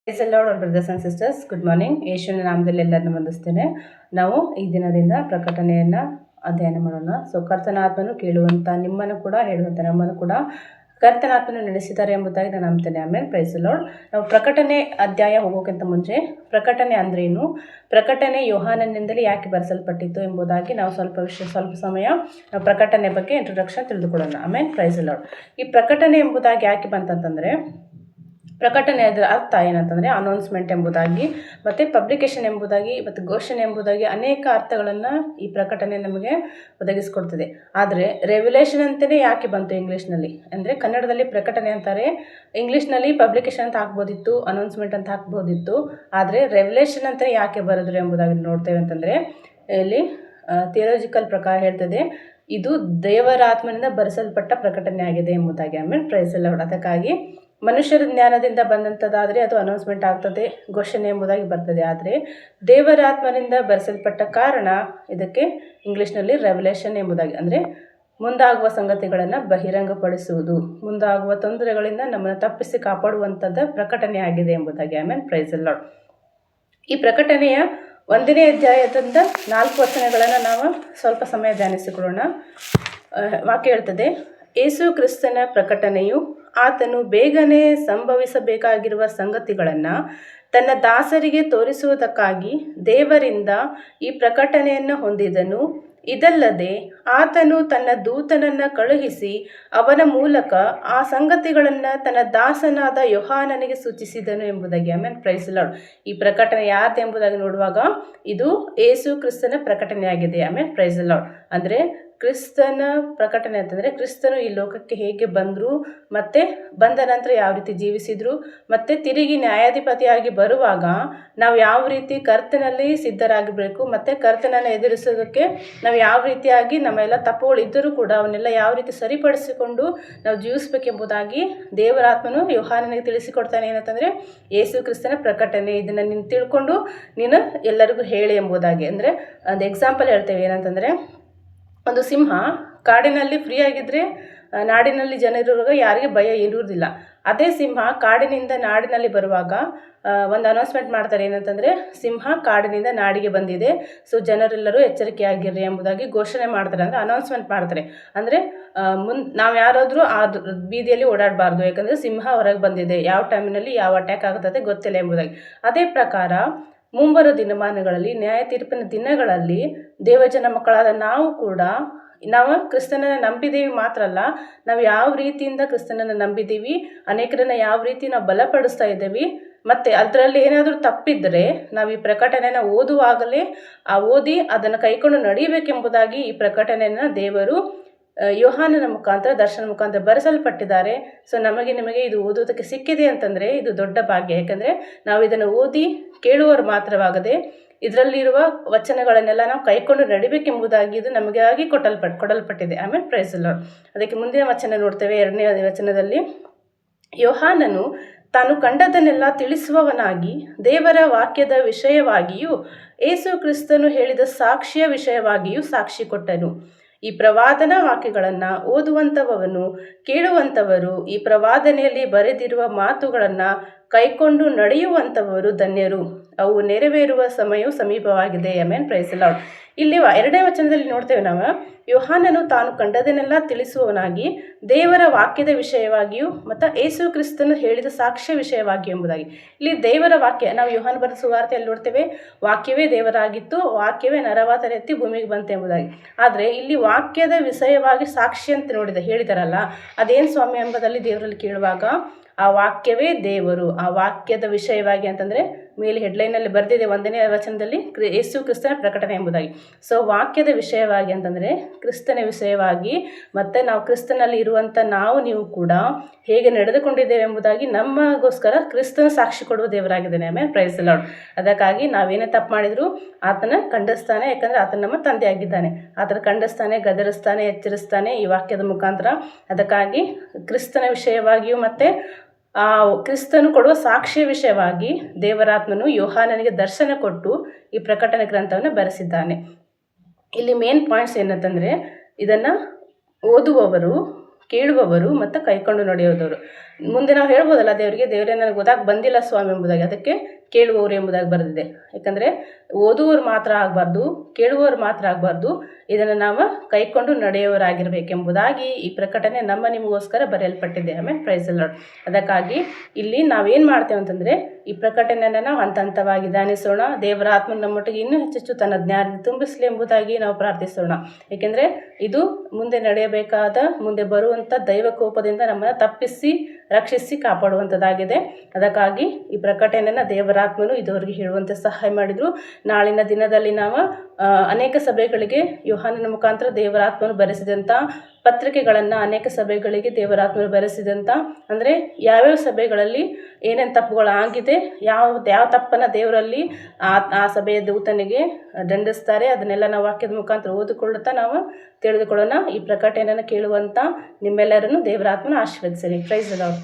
Price the lord brothers and sisters, good morning. ಯೇಸುವಿನ ನಾಮದಲ್ಲಿ ಎಲ್ಲರನ್ನು ವಂದಿಸ್ತೇನೆ. ನಾವು ಈ ದಿನದಿಂದ ಪ್ರಕಟಣೆಯನ್ನು ಅಧ್ಯಯನ ಮಾಡೋಣ. ಕರ್ತನ ಆತ್ಮನು ಕೇಳುವಂಥ ನಿಮ್ಮನ್ನು ಕೂಡ ಹೇಳುವಂಥ ನಮ್ಮನ್ನು ಕೂಡ ಕರ್ತನ ಆತ್ಮನು ನಡೆಸಿದ್ದಾರೆ ಎಂಬುದಾಗಿ ನಾನು ನಂಬ್ತೇನೆ. ಆಮೇಲೆ ಪ್ರೈಸ್ ದಿ ಲಾರ್ಡ್. ನಾವು ಪ್ರಕಟಣೆ ಅಧ್ಯಾಯ ಹೋಗೋಕ್ಕಿಂತ ಮುಂಚೆ ಪ್ರಕಟಣೆ ಅಂದ್ರೇನು, ಪ್ರಕಟಣೆ ಯೋಹಾನನಿಂದಲೇ ಯಾಕೆ ಬರೆಸಲ್ಪಟ್ಟಿತ್ತು ಎಂಬುದಾಗಿ ನಾವು ಸ್ವಲ್ಪ ಸಮಯ ನಾವು ಪ್ರಕಟಣೆ ಬಗ್ಗೆ ಇಂಟ್ರೊಡಕ್ಷನ್ ತಿಳಿದುಕೊಳ್ಳೋಣ. ಆಮೇಲೆ ಪ್ರೈಸ್ ದಿ ಲಾರ್ಡ್. ಈ ಪ್ರಕಟಣೆ ಎಂಬುದಾಗಿ ಯಾಕೆ ಬಂತಂತಂದರೆ, ಪ್ರಕಟಣೆ ಅದರ ಅರ್ಥ ಏನಂತಂದರೆ ಅನೌನ್ಸ್ಮೆಂಟ್ ಎಂಬುದಾಗಿ, ಮತ್ತು ಪಬ್ಲಿಕೇಶನ್ ಎಂಬುದಾಗಿ, ಮತ್ತು ಘೋಷಣೆ ಎಂಬುದಾಗಿ ಅನೇಕ ಅರ್ಥಗಳನ್ನು ಈ ಪ್ರಕಟಣೆ ನಮಗೆ ಒದಗಿಸ್ಕೊಡ್ತದೆ. ಆದರೆ ರೆವ್ಯುಲೇಷನ್ ಅಂತಲೇ ಯಾಕೆ ಬಂತು ಇಂಗ್ಲೀಷ್ನಲ್ಲಿ ಅಂದರೆ, ಕನ್ನಡದಲ್ಲಿ ಪ್ರಕಟಣೆ ಅಂತಾರೆ, ಇಂಗ್ಲೀಷ್ನಲ್ಲಿ ಪಬ್ಲಿಕೇಶನ್ ಅಂತ ಹಾಕ್ಬೋದಿತ್ತು, ಅನೌನ್ಸ್ಮೆಂಟ್ ಅಂತ ಹಾಕ್ಬೋದಿತ್ತು. ಆದರೆ ರೆವ್ಯುಲೇಷನ್ ಅಂತಲೇ ಯಾಕೆ ಬರೆದ್ರು ಎಂಬುದಾಗಿ ನೋಡ್ತೇವೆ ಅಂತಂದರೆ, ಇಲ್ಲಿ ಥಿಯೋಲಾಜಿಕಲ್ ಪ್ರಕಾರ ಹೇಳ್ತದೆ, ಇದು ದೇವರ ಆತ್ಮನಿಂದ ಬರೆಸಲ್ಪಟ್ಟ ಪ್ರಕಟಣೆ ಆಗಿದೆ ಎಂಬುದಾಗಿ. ಆಮೇಲೆ ಪ್ರೈಸ್ ದಿ ಲಾರ್ಡ್. ಅದಕ್ಕಾಗಿ ಮನುಷ್ಯರ ಜ್ಞಾನದಿಂದ ಬಂದಂಥದ್ದಾದರೆ ಅದು ಅನೌನ್ಸ್ಮೆಂಟ್ ಆಗ್ತದೆ, ಘೋಷಣೆ ಎಂಬುದಾಗಿ ಬರ್ತದೆ. ಆದರೆ ದೇವರ ಆತ್ಮನಿಂದ ಬರೆಸಲ್ಪಟ್ಟ ಕಾರಣ ಇದಕ್ಕೆ ಇಂಗ್ಲೀಷ್ನಲ್ಲಿ ರೆವಲ್ಯೂಷನ್ ಎಂಬುದಾಗಿ, ಅಂದರೆ ಮುಂದಾಗುವ ಸಂಗತಿಗಳನ್ನು ಬಹಿರಂಗಪಡಿಸುವುದು, ಮುಂದಾಗುವ ತೊಂದರೆಗಳಿಂದ ನಮ್ಮನ್ನು ತಪ್ಪಿಸಿ ಕಾಪಾಡುವಂಥದ್ದು ಪ್ರಕಟಣೆ ಆಗಿದೆ ಎಂಬುದಾಗಿ. ಆಮೇಲೆ ಪ್ರೈಸ್ ದಿ ಲಾರ್ಡ್. ಈ ಪ್ರಕಟಣೆಯ 1ನೇ ಅಧ್ಯಾಯದಿಂದ 4 ವಚನಗಳನ್ನು ನಾವು ಸ್ವಲ್ಪ ಸಮಯ ಧ್ಯಾನಿಸಿಕೊಳ್ಳೋಣ. ವಾಕ್ಯ ಹೇಳ್ತದೆ, ಯೇಸು ಕ್ರಿಸ್ತನ ಪ್ರಕಟಣೆಯು ಆತನು ಬೇಗನೆ ಸಂಭವಿಸಬೇಕಾಗಿರುವ ಸಂಗತಿಗಳನ್ನು ತನ್ನ ದಾಸರಿಗೆ ತೋರಿಸುವುದಕ್ಕಾಗಿ ದೇವರಿಂದ ಈ ಪ್ರಕಟಣೆಯನ್ನು ಹೊಂದಿದನು. ಇದಲ್ಲದೆ ಆತನು ತನ್ನ ದೂತನನ್ನು ಕಳುಹಿಸಿ ಅವನ ಮೂಲಕ ಆ ಸಂಗತಿಗಳನ್ನು ತನ್ನ ದಾಸನಾದ ಯೋಹಾನನಿಗೆ ಸೂಚಿಸಿದನು ಎಂಬುದಾಗಿ. ಆಮೇಲೆ ಪ್ರೈಸ್ ದಿ ಲಾರ್ಡ್. ಈ ಪ್ರಕಟಣೆ ಯಾರ್ದು ಎಂಬುದಾಗಿ ನೋಡುವಾಗ ಇದು ಯೇಸು ಕ್ರಿಸ್ತನ ಪ್ರಕಟಣೆಯಾಗಿದೆ. ಆಮೇಲೆ ಪ್ರೈಸ್ ದಿ ಲಾರ್ಡ್. ಅಂದರೆ ಕ್ರಿಸ್ತನ ಪ್ರಕಟಣೆ ಅಂತಂದರೆ ಕ್ರಿಸ್ತನು ಈ ಲೋಕಕ್ಕೆ ಹೇಗೆ ಬಂದರು, ಮತ್ತು ಬಂದ ನಂತರ ಯಾವ ರೀತಿ ಜೀವಿಸಿದರು, ಮತ್ತು ತಿರುಗಿ ನ್ಯಾಯಾಧಿಪತಿಯಾಗಿ ಬರುವಾಗ ನಾವು ಯಾವ ರೀತಿ ಕರ್ತನಲ್ಲಿ ಸಿದ್ಧರಾಗಿರಬೇಕು, ಮತ್ತು ಕರ್ತನನ್ನು ಎದುರಿಸೋದಕ್ಕೆ ನಾವು ಯಾವ ರೀತಿಯಾಗಿ ನಮ್ಮೆಲ್ಲ ತಪ್ಪುಗಳಿದ್ದರೂ ಕೂಡ ಅವನ್ನೆಲ್ಲ ಯಾವ ರೀತಿ ಸರಿಪಡಿಸಿಕೊಂಡು ನಾವು ಜೀವಿಸಬೇಕೆಂಬುದಾಗಿ ದೇವರಾತ್ಮನು ಯೋಹಾನನಿಗೆ ತಿಳಿಸಿಕೊಡ್ತಾನೆ. ಏನಂತಂದರೆ ಯೇಸು ಕ್ರಿಸ್ತನ ಪ್ರಕಟಣೆ, ಇದನ್ನು ನೀನು ತಿಳ್ಕೊಂಡು ನೀನು ಎಲ್ಲರಿಗೂ ಹೇಳಿ ಎಂಬುದಾಗಿ. ಅಂದರೆ ಒಂದು ಎಕ್ಸಾಂಪಲ್ ಹೇಳ್ತೇವೆ. ಏನಂತಂದರೆ, ಒಂದು ಸಿಂಹ ಕಾಡಿನಲ್ಲಿ ಫ್ರೀ ಆಗಿದ್ದರೆ ನಾಡಿನಲ್ಲಿ ಜನರಿರುವಾಗ ಯಾರಿಗೆ ಭಯ ಇರುವುದಿಲ್ಲ. ಅದೇ ಸಿಂಹ ಕಾಡಿನಿಂದ ನಾಡಿನಲ್ಲಿ ಬರುವಾಗ ಒಂದು ಅನೌನ್ಸ್ಮೆಂಟ್ ಮಾಡ್ತಾರೆ. ಏನಂತಂದರೆ, ಸಿಂಹ ಕಾಡಿನಿಂದ ನಾಡಿಗೆ ಬಂದಿದೆ, ಜನರೆಲ್ಲರೂ ಎಚ್ಚರಿಕೆಯಾಗಿರ್ರಿ ಎಂಬುದಾಗಿ ಘೋಷಣೆ ಮಾಡ್ತಾರೆ. ಅಂದರೆ ಅನೌನ್ಸ್ಮೆಂಟ್ ಮಾಡ್ತಾರೆ. ಅಂದರೆ ನಾವು ಯಾರಾದರೂ ಆ ಬೀದಿಯಲ್ಲಿ ಓಡಾಡಬಾರ್ದು, ಯಾಕಂದರೆ ಸಿಂಹ ಹೊರಗೆ ಬಂದಿದೆ, ಯಾವ ಟೈಮಿನಲ್ಲಿ ಯಾವ ಅಟ್ಯಾಕ್ ಆಗುತ್ತದೆ ಗೊತ್ತಿಲ್ಲ ಎಂಬುದಾಗಿ. ಅದೇ ಪ್ರಕಾರ ಮುಂಬರುವ ದಿನಮಾನಗಳಲ್ಲಿ, ನ್ಯಾಯ ತೀರ್ಪಿನ ದಿನಗಳಲ್ಲಿ ದೇವಜನ ಮಕ್ಕಳಾದ ನಾವು ಕೂಡ ನಾವು ಕ್ರಿಸ್ತನನ್ನು ನಂಬಿದ್ದೀವಿ ಮಾತ್ರ ಅಲ್ಲ, ನಾವು ಯಾವ ರೀತಿಯಿಂದ ಕ್ರಿಸ್ತನನ್ನು ನಂಬಿದ್ದೀವಿ, ಅನೇಕರನ್ನು ಯಾವ ರೀತಿ ನಾವು ಬಲಪಡಿಸ್ತಾ ಇದ್ದೀವಿ, ಮತ್ತು ಅದರಲ್ಲಿ ಏನಾದರೂ ತಪ್ಪಿದ್ದರೆ ನಾವು ಈ ಪ್ರಕಟಣೆಯನ್ನು ಓದುವಾಗಲೇ ಓದಿ ಅದನ್ನು ಕೈಕೊಂಡು ನಡೀಬೇಕೆಂಬುದಾಗಿ ಈ ಪ್ರಕಟಣೆಯನ್ನು ದೇವರು ಯೋಹಾನನ ಮುಖಾಂತರ, ದರ್ಶನ ಮುಖಾಂತರ ಬರೆಸಲ್ಪಟ್ಟಿದ್ದಾರೆ. ನಿಮಗೆ ಇದು ಓದೋದಕ್ಕೆ ಸಿಕ್ಕಿದೆ ಅಂತಂದರೆ ಇದು ದೊಡ್ಡ ಭಾಗ್ಯ. ಯಾಕಂದರೆ ನಾವು ಇದನ್ನು ಓದಿ ಕೇಳುವವರು ಮಾತ್ರವಾಗದೆ ಇದರಲ್ಲಿರುವ ವಚನಗಳನ್ನೆಲ್ಲ ನಾವು ಕೈಕೊಂಡು ನಡಿಬೇಕೆಂಬುದಾಗಿ ಇದು ನಮಗಾಗಿ ಕೊಡಲ್ಪಟ್ಟಿದೆ. ಆಮೇಲೆ ಪ್ರೈಸ್ ದಿ ಲಾರ್ಡ್. ಅದಕ್ಕೆ ಮುಂದಿನ ವಚನ ನೋಡ್ತೇವೆ. 2ನೇ ವಚನದಲ್ಲಿ, ಯೋಹಾನನು ತಾನು ಕಂಡದನ್ನೆಲ್ಲ ತಿಳಿಸುವವನಾಗಿ ದೇವರ ವಾಕ್ಯದ ವಿಷಯವಾಗಿಯೂ ಯೇಸು ಕ್ರಿಸ್ತನು ಹೇಳಿದ ಸಾಕ್ಷಿಯ ವಿಷಯವಾಗಿಯೂ ಸಾಕ್ಷಿ ಕೊಟ್ಟನು. ಈ ಪ್ರವಾದನಾ ವಾಕ್ಯಗಳನ್ನು ಓದುವಂಥವನು, ಕೇಳುವಂಥವರು, ಈ ಪ್ರವಾದನೆಯಲ್ಲಿ ಬರೆದಿರುವ ಮಾತುಗಳನ್ನು ಕೈಕೊಂಡು ನಡೆಯುವಂಥವರು ಧನ್ಯರು, ಅವು ನೆರವೇರುವ ಸಮಯವು ಸಮೀಪವಾಗಿದೆ. Amen praise the lord. ಇಲ್ಲಿ 2ನೇ ವಚನದಲ್ಲಿ ನೋಡ್ತೇವೆ ನಾವು, ಯೋಹಾನನು ತಾನು ಕಂಡದನ್ನೆಲ್ಲ ತಿಳಿಸುವವನಾಗಿ ದೇವರ ವಾಕ್ಯದ ವಿಷಯವಾಗಿಯೂ ಮತ್ತು ಯೇಸು ಕ್ರಿಸ್ತನು ಹೇಳಿದ ಸಾಕ್ಷ್ಯ ವಿಷಯವಾಗಿ ಎಂಬುದಾಗಿ. ಇಲ್ಲಿ ದೇವರ ವಾಕ್ಯ, ನಾವು ಯೋಹಾನ ಬರೆದ ಸುವಾರ್ತೆಯಲ್ಲಿ ನೋಡ್ತೇವೆ, ವಾಕ್ಯವೇ ದೇವರಾಗಿತ್ತು, ವಾಕ್ಯವೇ ನರವಾತರ ಎತ್ತಿ ಭೂಮಿಗೆ ಬಂತು ಎಂಬುದಾಗಿ. ಆದರೆ ಇಲ್ಲಿ ವಾಕ್ಯದ ವಿಷಯವಾಗಿ ಸಾಕ್ಷಿ ಅಂತ ಹೇಳಿದಾರಲ್ಲ, ಅದೇನು ಸ್ವಾಮಿ ಎಂಬುದಲ್ಲಿ ದೇವರಲ್ಲಿ ಕೇಳುವಾಗ, ಆ ವಾಕ್ಯವೇ ದೇವರು, ಆ ವಾಕ್ಯದ ವಿಷಯವಾಗಿ ಅಂತಂದರೆ ಮೇಲೆ ಹೆಡ್ಲೈನಲ್ಲಿ ಬರೆದಿದೆ 1ನೇ ವಚನದಲ್ಲಿ, ಯೇಸು ಕ್ರಿಸ್ತನ ಪ್ರಕಟಣೆ ಎಂಬುದಾಗಿ. ವಾಕ್ಯದ ವಿಷಯವಾಗಿ ಅಂತಂದರೆ ಕ್ರಿಸ್ತನ ವಿಷಯವಾಗಿ, ಮತ್ತು ನಾವು ಕ್ರಿಸ್ತನಲ್ಲಿ ಇರುವಂಥ ನೀವು ಕೂಡ ಹೇಗೆ ನಡೆದುಕೊಂಡಿದ್ದೇವೆ ಎಂಬುದಾಗಿ ನಮಗೋಸ್ಕರ ಕ್ರಿಸ್ತನ ಸಾಕ್ಷಿ ಕೊಡುವ ದೇವರಾಗಿದ್ದಾನೆ. ಆಮೇಲೆ ಪ್ರೈಸ್ ದಿ ಲಾರ್ಡ್. ಅದಕ್ಕಾಗಿ ನಾವೇನೇ ತಪ್ಪು ಮಾಡಿದರೂ ಆತನ ಖಂಡಿಸ್ತಾನೆ, ಯಾಕಂದರೆ ಆತನ ನಮ್ಮ ತಂದೆ ಆಗಿದ್ದಾನೆ. ಆತನ ಖಂಡಿಸ್ತಾನೆ, ಗದರಿಸ್ತಾನೆ, ಎಚ್ಚರಿಸ್ತಾನೆ ಈ ವಾಕ್ಯದ ಮುಖಾಂತರ. ಅದಕ್ಕಾಗಿ ಕ್ರಿಸ್ತನ ವಿಷಯವಾಗಿಯೂ ಮತ್ತು ಆ ಕ್ರಿಸ್ತನು ಕೊಡುವ ಸಾಕ್ಷಿಯ ವಿಷಯವಾಗಿ ದೇವರಾತ್ಮನು ಯೋಹಾನನಿಗೆ ದರ್ಶನ ಕೊಟ್ಟು ಈ ಪ್ರಕಟಣೆ ಗ್ರಂಥವನ್ನು ಬರೆಸಿದ್ದಾನೆ. ಇಲ್ಲಿ ಮೇನ್ ಪಾಯಿಂಟ್ಸ್ ಏನಂತಂದರೆ, ಇದನ್ನು ಓದುವವರು, ಕೇಳುವವರು ಮತ್ತು ಕೈಕೊಂಡು ನಡೆಯೋದವರು. ಮುಂದೆ ನಾವು ಹೇಳ್ಬೋದಲ್ಲ ದೇವರೇ ನನಗೆ ಓದಕ್ಕೆ ಬಂದಿಲ್ಲ ಸ್ವಾಮಿ ಎಂಬುದಾಗಿ, ಅದಕ್ಕೆ ಕೇಳುವವರು ಎಂಬುದಾಗಿ ಬರೆದಿದೆ. ಯಾಕಂದರೆ ಓದುವವರು ಮಾತ್ರ ಆಗಬಾರ್ದು, ಕೇಳುವವರು ಮಾತ್ರ ಆಗಬಾರ್ದು, ಇದನ್ನು ನಾವು ಕೈಕೊಂಡು ನಡೆಯುವವರಾಗಿರಬೇಕೆಂಬುದಾಗಿ ಈ ಪ್ರಕಟಣೆ ನಿಮಗೋಸ್ಕರ ಬರೆಯಲ್ಪಟ್ಟಿದೆ. ಆಮೇಲೆ ಪ್ರೈಸ್ ಲಾರ್ಡ್. ಅದಕ್ಕಾಗಿ ಇಲ್ಲಿ ನಾವೇನು ಮಾಡ್ತೇವೆ ಅಂತಂದರೆ ಈ ಪ್ರಕಟಣೆಯನ್ನು ನಾವು ಹಂತ ಹಂತವಾಗಿ ಧ್ಯಾನಿಸೋಣ. ದೇವರ ಆತ್ಮ ನಮ್ಮೊಟ್ಟಿಗೆ ಇನ್ನೂ ಹೆಚ್ಚೆಚ್ಚು ತನ್ನ ಜ್ಞಾನ ತುಂಬಿಸಲಿ ಎಂಬುದಾಗಿ ನಾವು ಪ್ರಾರ್ಥಿಸೋಣ. ಏಕೆಂದರೆ ಇದು ಮುಂದೆ ನಡೆಯಬೇಕಾದ, ಮುಂದೆ ಬರುವಂಥ ದೈವ ಕೋಪದಿಂದ ನಮ್ಮನ್ನು ತಪ್ಪಿಸಿ ರಕ್ಷಿಸಿ ಕಾಪಾಡುವಂಥದ್ದಾಗಿದೆ. ಅದಕ್ಕಾಗಿ ಈ ಪ್ರಕಟಣೆಯನ್ನು ದೇವರಾತ್ಮನು ಇದುವರೆಗೆ ಹೇಳುವಂತೆ ಸಹಾಯ ಮಾಡಿದರು. ನಾಳಿನ ದಿನದಲ್ಲಿ ನಾವು ಅನೇಕ ಸಭೆಗಳಿಗೆ ಯೋಹಾನನ ಮುಖಾಂತರ ದೇವರಾತ್ಮನು ಬರೆಸಿದಂಥ ಪತ್ರಿಕೆಗಳನ್ನು ಅನೇಕ ಸಭೆಗಳಿಗೆ ದೇವರಾತ್ಮನು ಬರೆಸಿದಂಥ, ಅಂದರೆ ಯಾವ್ಯಾವ ಸಭೆಗಳಲ್ಲಿ ಏನೇನು ತಪ್ಪುಗಳಾಗಿದೆ, ಯಾವ ತಪ್ಪನ್ನು ದೇವರಲ್ಲಿ ಆ ಸಭೆಯ ದೂತನಿಗೆ ದಂಡಿಸ್ತಾರೆ, ಅದನ್ನೆಲ್ಲ ನಾವು ವಾಕ್ಯದ ಮುಖಾಂತರ ಓದಿಕೊಳ್ಳುತ್ತಾ ನಾವು ತಿಳಿದುಕೊಳ್ಳೋಣ. ಈ ಪ್ರಕಟಣೆಯನ್ನು ಕೇಳುವಂಥ ನಿಮ್ಮೆಲ್ಲರನ್ನು ದೇವರಾತ್ಮನ ಆಶೀರ್ವದಿಸಲಿ. Praise the lord.